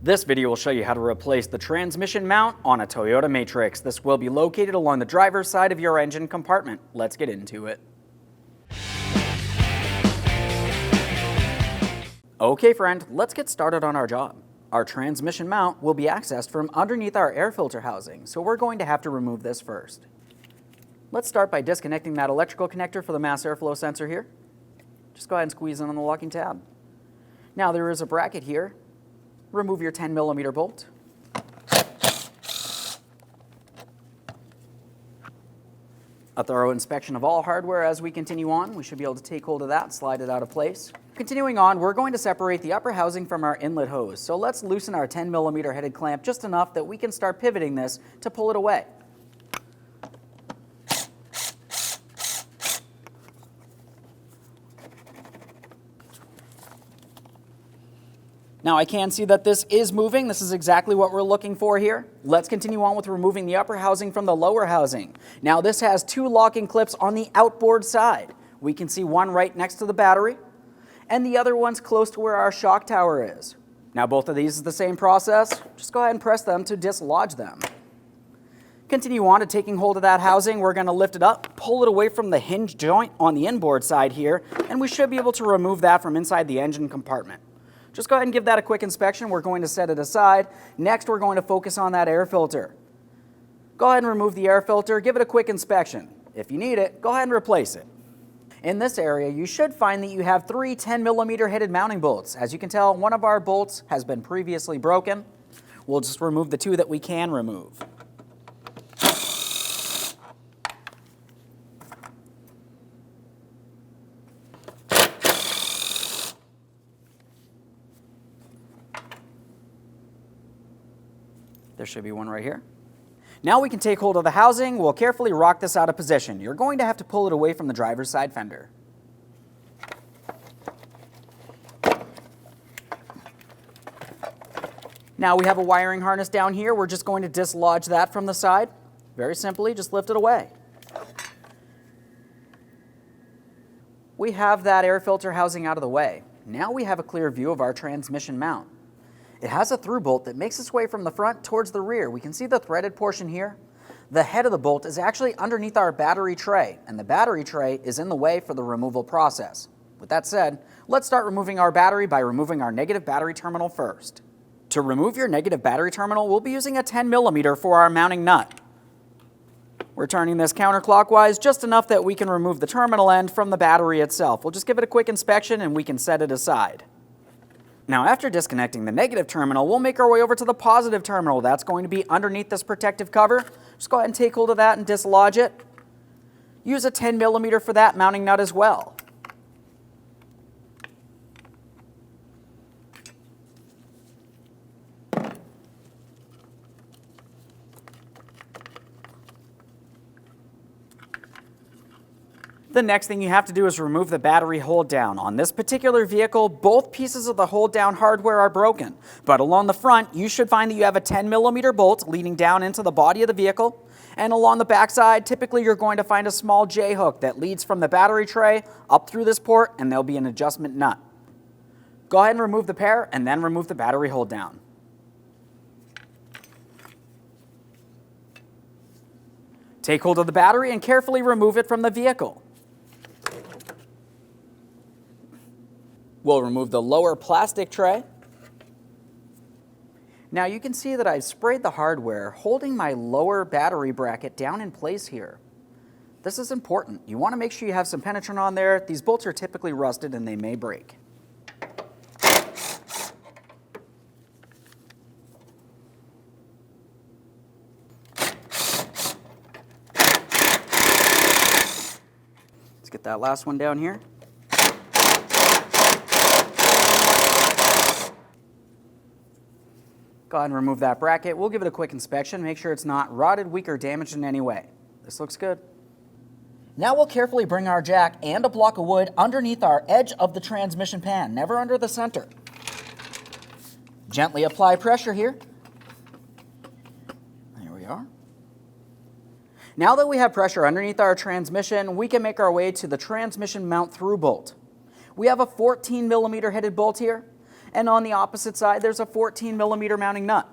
This video will show you how to replace the transmission mount on a Toyota Matrix. This will be located along the driver's side of your engine compartment. Let's get into it. Okay friend, let's get started on our job. Our transmission mount will be accessed from underneath our air filter housing, so we're going to have to remove this first. Let's start by disconnecting that electrical connector for the mass airflow sensor here. Just go ahead and squeeze in on the locking tab. Now there is a bracket here. Remove your 10mm bolt. A thorough inspection of all hardware as we continue on. We should be able to take hold of that, slide it out of place. Continuing on, we're going to separate the upper housing from our inlet hose. So let's loosen our 10mm headed clamp just enough that we can start pivoting this to pull it away. Now I can see that this is moving. This is exactly what we're looking for here. Let's continue on with removing the upper housing from the lower housing. Now this has two locking clips on the outboard side. We can see one right next to the battery, and the other one's close to where our shock tower is. Now both of these is the same process. Just go ahead and press them to dislodge them. Continue on to taking hold of that housing. We're going to lift it up, pull it away from the hinge joint on the inboard side here, and we should be able to remove that from inside the engine compartment. Just go ahead and give that a quick inspection. We're going to set it aside. Next, we're going to focus on that air filter. Go ahead and remove the air filter. Give it a quick inspection. If you need it, go ahead and replace it. In this area, you should find that you have three 10mm headed mounting bolts. As you can tell, one of our bolts has been previously broken. We'll just remove the two that we can remove. There should be one right here. Now we can take hold of the housing. We'll carefully rock this out of position. You're going to have to pull it away from the driver's side fender. Now we have a wiring harness down here. We're just going to dislodge that from the side. Very simply, just lift it away. We have that air filter housing out of the way. Now we have a clear view of our transmission mount. It has a through bolt that makes its way from the front towards the rear. We can see the threaded portion here. The head of the bolt is actually underneath our battery tray, and the battery tray is in the way for the removal process. With that said, let's start removing our battery by removing our negative battery terminal first. To remove your negative battery terminal, we'll be using a 10mm for our mounting nut. We're turning this counterclockwise just enough that we can remove the terminal end from the battery itself. We'll just give it a quick inspection and we can set it aside. Now after disconnecting the negative terminal, we'll make our way over to the positive terminal. That's going to be underneath this protective cover. Just go ahead and take hold of that and dislodge it. Use a 10mm for that mounting nut as well. The next thing you have to do is remove the battery hold down. On this particular vehicle, both pieces of the hold down hardware are broken, but along the front, you should find that you have a 10mm bolt leading down into the body of the vehicle, and along the back side, typically you're going to find a small J-hook that leads from the battery tray up through this port, and there'll be an adjustment nut. Go ahead and remove the pair, and then remove the battery hold down. Take hold of the battery and carefully remove it from the vehicle. We'll remove the lower plastic tray. Now you can see that I've sprayed the hardware, holding my lower battery bracket down in place here. This is important. You want to make sure you have some penetrant on there. These bolts are typically rusted and they may break. Let's get that last one down here. Go ahead and remove that bracket. We'll give it a quick inspection, make sure it's not rotted, weak, or damaged in any way. This looks good. Now we'll carefully bring our jack and a block of wood underneath our edge of the transmission pan, never under the center. Gently apply pressure here. There we are. Now that we have pressure underneath our transmission, we can make our way to the transmission mount through bolt. We have a 14mm headed bolt here. and on the opposite side there's a 14mm mounting nut.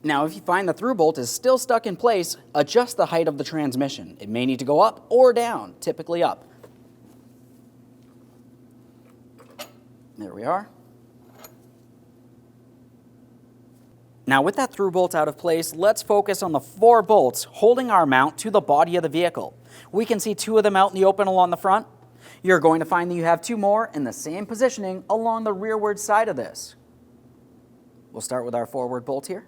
Now, if you find the through bolt is still stuck in place, adjust the height of the transmission. It may need to go up or down, typically up. There we are. Now, with that through bolt out of place, let's focus on the 4 bolts holding our mount to the body of the vehicle. We can see 2 of them out in the open along the front. You're going to find that you have 2 more in the same positioning along the rearward side of this. We'll start with our forward bolt here.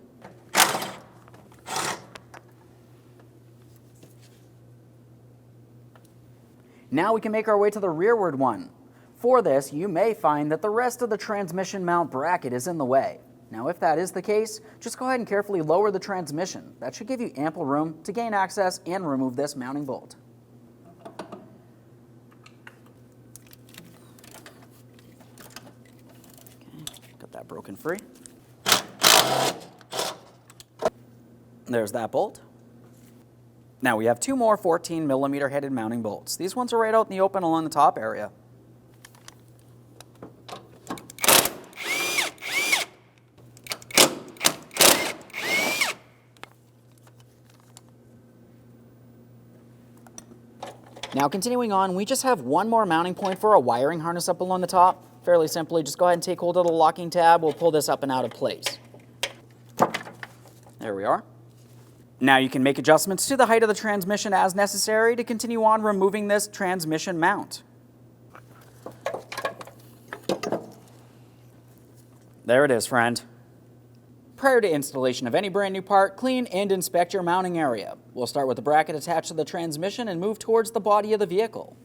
Now we can make our way to the rearward one. For this, you may find that the rest of the transmission mount bracket is in the way. Now, if that is the case, just go ahead and carefully lower the transmission. That should give you ample room to gain access and remove this mounting bolt. Okay, got that broken free. There's that bolt. Now we have 2 more 14mm headed mounting bolts. These ones are right out in the open along the top area. Now continuing on, we just have 1 more mounting point for a wiring harness up along the top. Fairly simply, just go ahead and take hold of the locking tab. We'll pull this up and out of place. There we are. Now you can make adjustments to the height of the transmission as necessary to continue on removing this transmission mount. There it is, friend. Prior to installation of any brand new part, clean and inspect your mounting area. We'll start with the bracket attached to the transmission and move towards the body of the vehicle.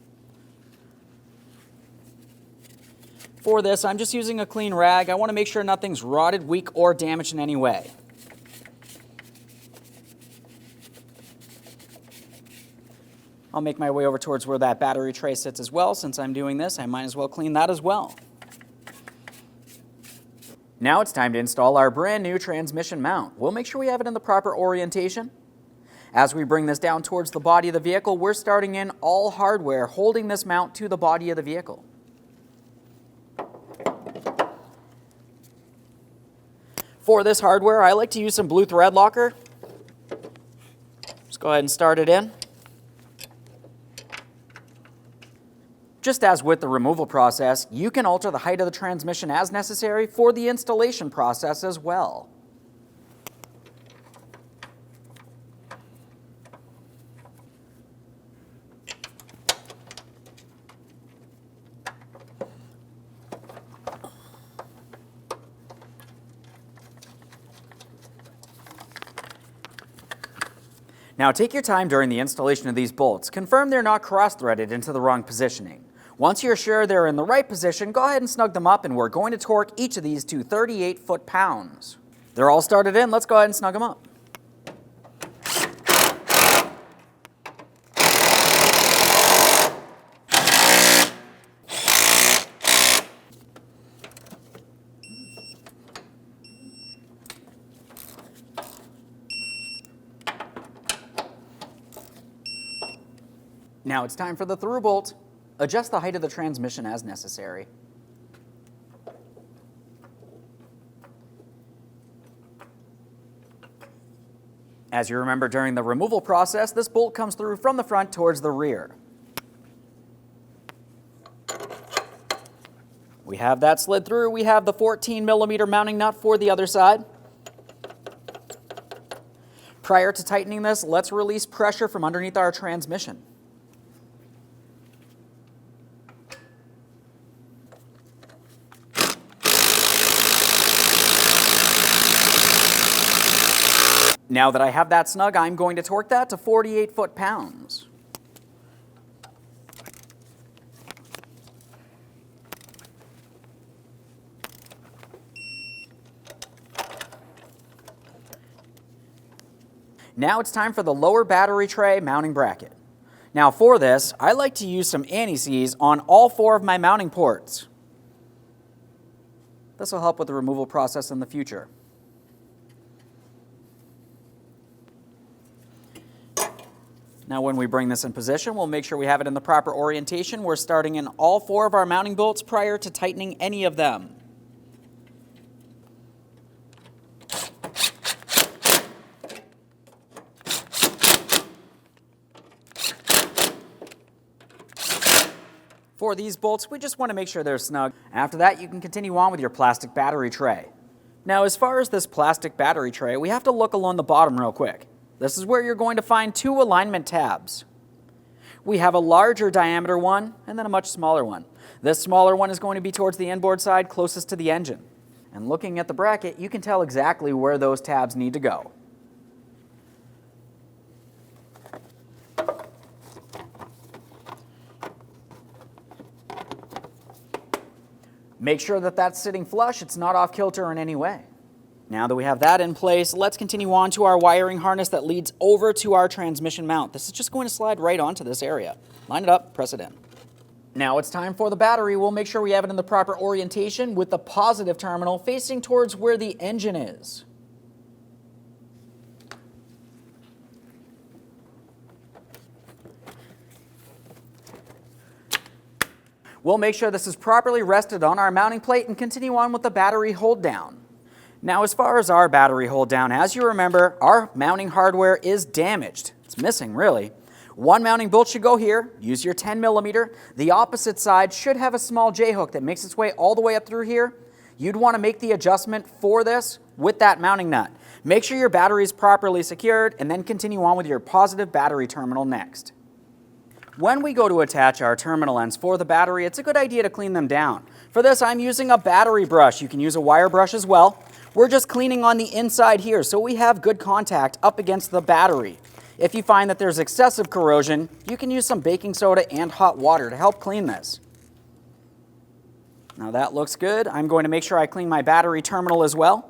For this, I'm just using a clean rag. I want to make sure nothing's rotted, weak, or damaged in any way. I'll make my way over towards where that battery tray sits as well. Since I'm doing this, I might as well clean that as well. Now it's time to install our brand new transmission mount. We'll make sure we have it in the proper orientation. As we bring this down towards the body of the vehicle, we're starting in all hardware, holding this mount to the body of the vehicle. For this hardware, I like to use some blue thread locker. Just go ahead and start it in. Just as with the removal process, you can alter the height of the transmission as necessary for the installation process as well. Now take your time during the installation of these bolts. Confirm they're not cross-threaded into the wrong positioning. Once you're sure they're in the right position, go ahead and snug them up, and we're going to torque each of these to 38 foot-pounds. They're all started in. Let's go ahead and snug them up. Now it's time for the through bolt. Adjust the height of the transmission as necessary. As you remember during the removal process, this bolt comes through from the front towards the rear. We have that slid through. We have the 14mm mounting nut for the other side. Prior to tightening this, let's release pressure from underneath our transmission. Now that I have that snug, I'm going to torque that to 48 foot-pounds. Now it's time for the lower battery tray mounting bracket. Now for this, I like to use some anti-seize on all 4 of my mounting ports. This will help with the removal process in the future. Now when we bring this in position, we'll make sure we have it in the proper orientation. We're starting in all 4 of our mounting bolts prior to tightening any of them. For these bolts, we just want to make sure they're snug. After that, you can continue on with your plastic battery tray. Now, as far as this plastic battery tray, we have to look along the bottom real quick. This is where you're going to find 2 alignment tabs. We have a larger diameter one and then a much smaller one. This smaller one is going to be towards the inboard side closest to the engine. And looking at the bracket, you can tell exactly where those tabs need to go. Make sure that that's sitting flush, it's not off kilter in any way. Now that we have that in place, let's continue on to our wiring harness that leads over to our transmission mount. This is just going to slide right onto this area. Line it up, press it in. Now it's time for the battery. We'll make sure we have it in the proper orientation with the positive terminal facing towards where the engine is. We'll make sure this is properly rested on our mounting plate and continue on with the battery hold down. Now, as far as our battery hold down, as you remember, our mounting hardware is damaged. It's missing, really. One mounting bolt should go here. Use your 10 millimeter. The opposite side should have a small J-hook that makes its way all the way up through here. You'd want to make the adjustment for this with that mounting nut. Make sure your battery is properly secured and then continue on with your positive battery terminal next. When we go to attach our terminal ends for the battery, it's a good idea to clean them down. For this, I'm using a battery brush. You can use a wire brush as well. We're just cleaning on the inside here so we have good contact up against the battery. If you find that there's excessive corrosion, you can use some baking soda and hot water to help clean this. Now that looks good. I'm going to make sure I clean my battery terminal as well.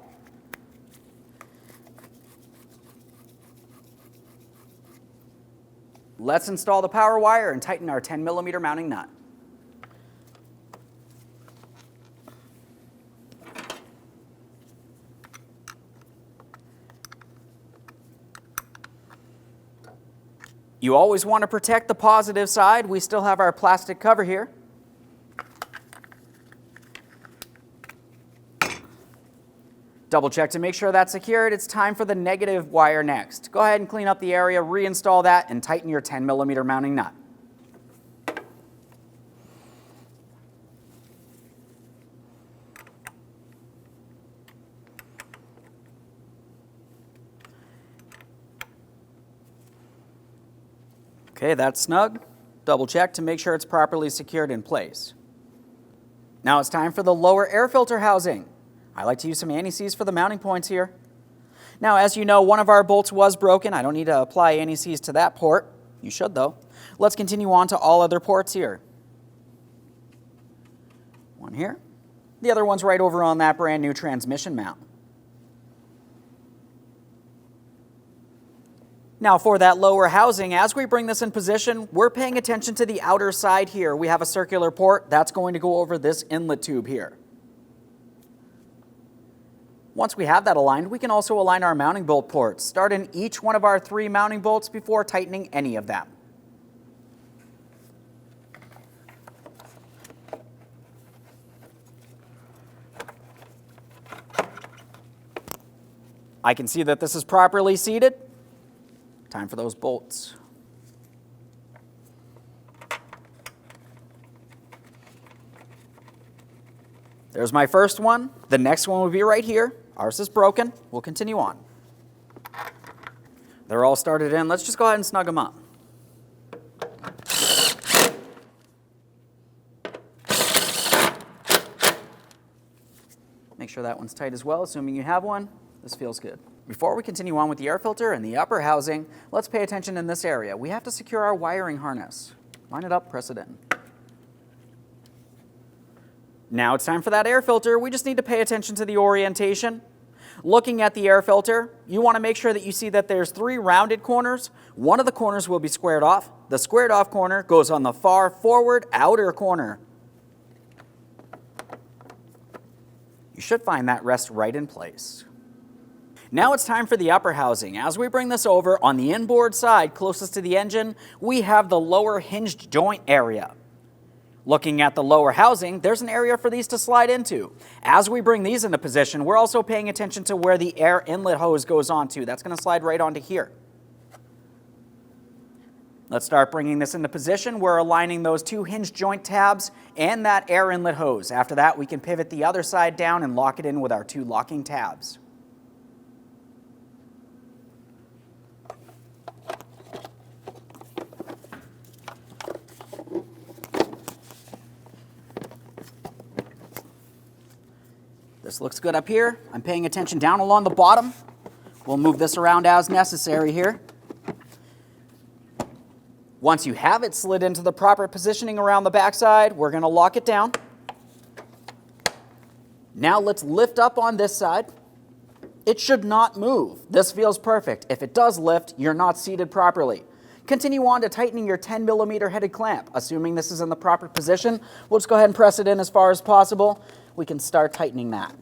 Let's install the power wire and tighten our 10 millimeter mounting nut. You always want to protect the positive side. We still have our plastic cover here. Double check to make sure that's secured. It's time for the negative wire next. Go ahead and clean up the area, reinstall that, and tighten your 10 millimeter mounting nut. Okay, that's snug. Double check to make sure it's properly secured in place. Now it's time for the lower air filter housing. I like to use some anti-seize for the mounting points here. Now, as you know, one of our bolts was broken. I don't need to apply anti-seize to that port. You should, though. Let's continue on to all other ports here. One here. The other one's right over on that brand new transmission mount. Now for that lower housing, as we bring this in position, we're paying attention to the outer side here. We have a circular port. That's going to go over this inlet tube here. Once we have that aligned, we can also align our mounting bolt ports. Start in each one of our 3 mounting bolts before tightening any of them. I can see that this is properly seated. Time for those bolts. There's my first one. The next one will be right here. Ours is broken. We'll continue on. They're all started in. Let's just go ahead and snug them up. Make sure that one's tight as well, assuming you have one. This feels good. Before we continue on with the air filter and the upper housing, let's pay attention in this area. We have to secure our wiring harness. Line it up, press it in. Now it's time for that air filter. We just need to pay attention to the orientation. Looking at the air filter, you want to make sure that you see that there's 3 rounded corners. One of the corners will be squared off. The squared off corner goes on the far forward outer corner. You should find that rest right in place. Now it's time for the upper housing. As we bring this over, on the inboard side closest to the engine, we have the lower hinged joint area. Looking at the lower housing, there's an area for these to slide into. As we bring these into position, we're also paying attention to where the air inlet hose goes onto. That's going to slide right onto here. Let's start bringing this into position. We're aligning those two hinge joint tabs and that air inlet hose. After that, we can pivot the other side down and lock it in with our two locking tabs. This looks good up here. I'm paying attention down along the bottom. We'll move this around as necessary here. Once you have it slid into the proper positioning around the backside, we're going to lock it down. Now let's lift up on this side. It should not move. This feels perfect. If it does lift, you're not seated properly. Continue on to tightening your 10mm headed clamp. Assuming this is in the proper position, we'll just go ahead and press it in as far as possible. We can start tightening that.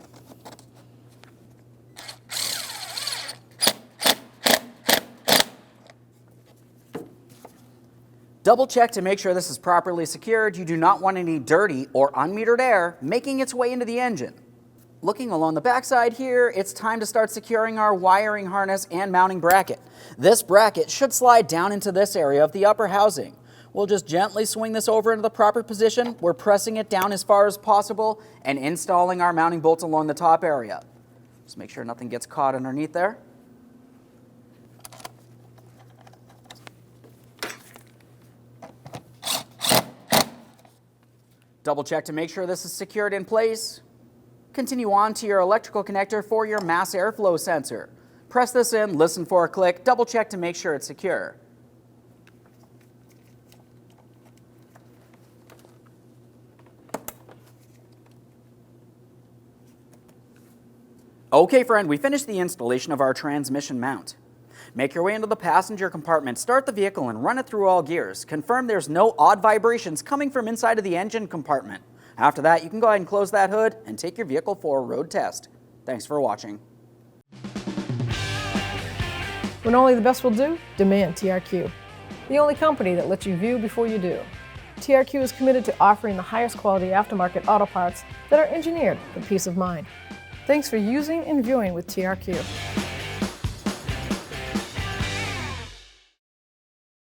Double check to make sure this is properly secured. You do not want any dirty or unmetered air making its way into the engine. Looking along the backside here, it's time to start securing our wiring harness and mounting bracket. This bracket should slide down into this area of the upper housing. We'll just gently swing this over into the proper position. We're pressing it down as far as possible and installing our mounting bolts along the top area. Just make sure nothing gets caught underneath there. Double check to make sure this is secured in place. Continue on to your electrical connector for your mass airflow sensor. Press this in, listen for a click, double check to make sure it's secure. Okay friend, we finished the installation of our transmission mount. Make your way into the passenger compartment, start the vehicle and run it through all gears. Confirm there's no odd vibrations coming from inside of the engine compartment. After that, you can go ahead and close that hood and take your vehicle for a road test. Thanks for watching. When only the best will do, demand TRQ. The only company that lets you view before you do. TRQ is committed to offering the highest quality aftermarket auto parts that are engineered for peace of mind. Thanks for using and viewing with TRQ.